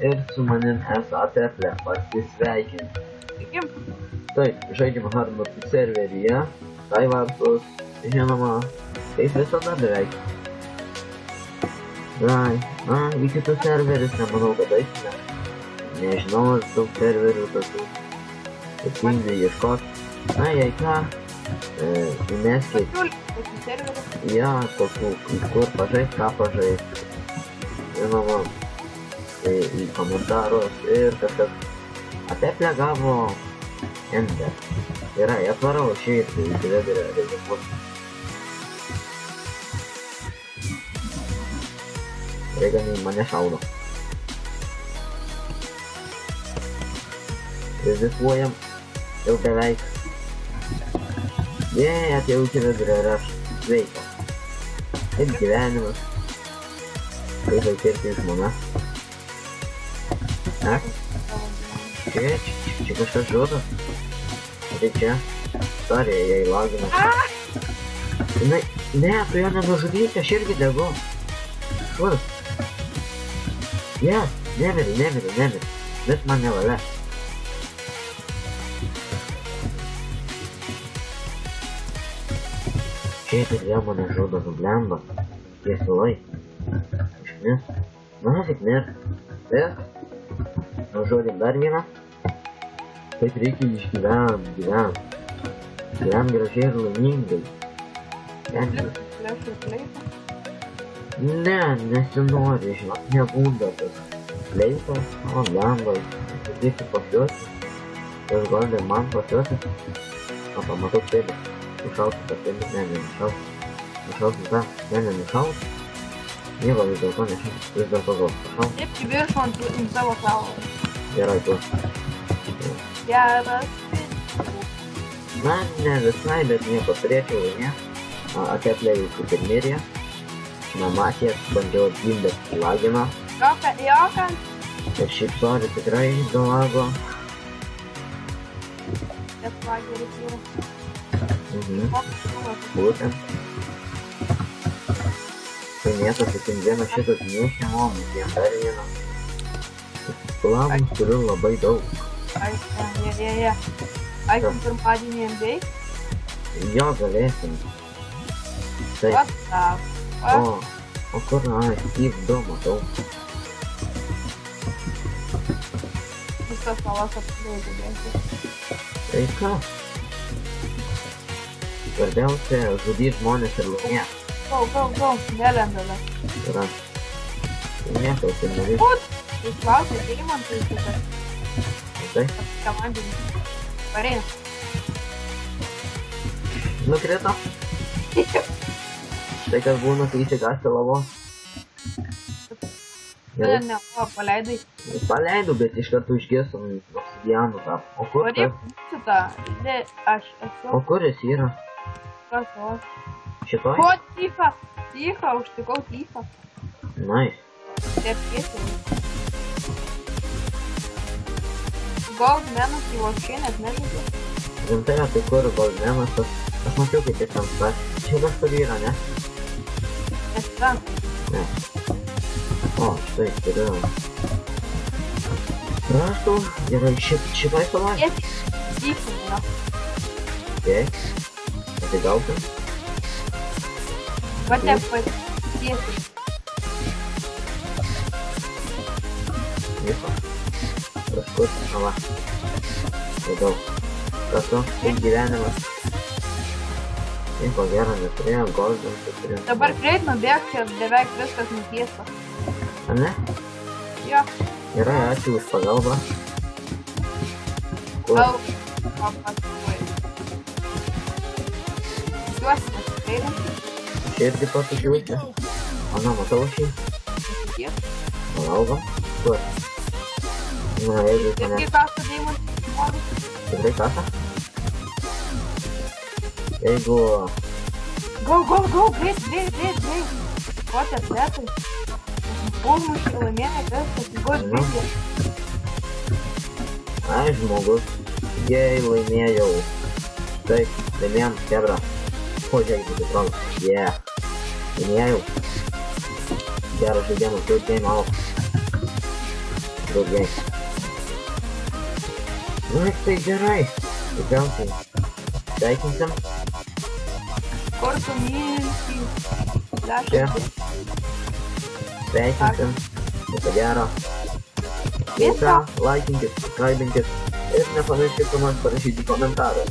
ir su manim esate pasisveikinti. Iki. Taip, žaidžiam Hardmode serveryje, Taivarsus, žinoma, kaip visada beveik. Į kitus serverius nemanau, kad eisime. Nežinau, ar daug serverių tokių. Sėkmingai ieškot. Jei ką, įmeskit. Ja, kokių, kur pažaist, ką pažaist. Žinoma, į komentarus ir kažkas Ateplė gavo Ender. Gerai, atvarau šį ir įsivedė regimuoti. Reikia mane šaudo. Rizikuojam jau beveik. Atėjau iki vidurio ir aš sveikas. Kaip gyvenimas. Kaip vaikirti žmona. Čia kažkas žudo. Tai čia. Sorry, jai lagina. Ne, tu jo nenužudyti, aš irgi degu. Kur? Neveriu. Vis man nevalia. Šiaip ir vėl mane žudo nublemba. Tiesulai. Išmis. Nazik mir. Vis. Nužudim dar vieną. Taip reikia išgyvent. Gyvent gražiai ir laimingai. Ne, nesinori, žinok, nebūda tas fleitas, blemba. Susitikti pasiuosi. Tas gondė man pasiuosi. Pamatau pėdą. Nušausiu tą pėdą, nenušausiu. Nušausiu tą, nenušausiu. Nieko vis dėlto nešausiu, vis dėlto gal pašausiu. Taip, į viršų ant savo kalvo. Gerai, tu. Geras. Na, ne visai, bet nieko turėčiau laimėt. Ateplė jau kaip ir mirė. Nematėt, bandžiau atgimdęs laginą. Joką. Ir šiaip sorry tikrai dėl lago. Nes lageris yra. Būtent. Tai niekas sakim vieną šitas nešimo, mūsiem dar vieną. Planų turiu labai daug. Aikim pirmadienį MBA? Jo, galėsim. What the fuck? O kur, Steve 2 matau. Visas salas apsilaidė. Tai ką? Svarbiausia žudyti žmonės ir laimėt. Go, nelendame. Yra. Nieko, tai nevyks. Būt! Jūs klausė, Deimantai šitas. Tai? Komandinį. Pareina. Nukrito? Tai kas būna, kai įsigasti lavos. Ne, paleidai. Paleidau, bet iš karto išgėsam obsidianų tą. O kur tas? Šitą, aš esu. O kur jis yra? Kas o? Šitoj? O, tyfa, užtikau tyfa. Nice. Taip, tiesiai. Goldmenas į voškai net nežaidė. Rimtai, tai kur Goldmenas tas? Aš mačiau, kaip jis ten stas. Čia kažkur yra, ne? Nes ten. Ne. O, štai, turiu. Raštų, gerai, šitai savai? Tyfa, jo. Taip. Tai gautum? Patep, tiesiai. Nieko. Kažkur, va. Todėl. Kas tu? Kaip gyvenimas? Nieko gero neturėjom, Golden turėjom. Dabar greit nubėg, čia beveik viskas nutiesta. A ne? Jo. Gerai, ačiū už pagalbą. Kur? Gal, papasuoju. Tikiuosi, pasikairėm. Čia irgi pasukiuosi. Ana, matau šį. Tiek. Palaugam. Kur? Na, jeigu jis mane... Irgi kasa Deimantai. Tikrai kasa? Jeigu... Go, greit. Ko te pletai? Užmušį laimėjai, kas pasigos bėgė. Ai, žmogus. Jei laimėjau. Taip, laimėjom, kebra. O, žiūrėk, būtų tronas. Laimėjau. Geras žaidimas, good game out. Daugiai. Nu, tai gerai. Tikriausiai. Sveikinsim. Kortų mylintį. Čia. Sveikinsim. Viso gero. Viską, laikinkit, subscribinkit ir nepamirškit, man parašyti komentarą.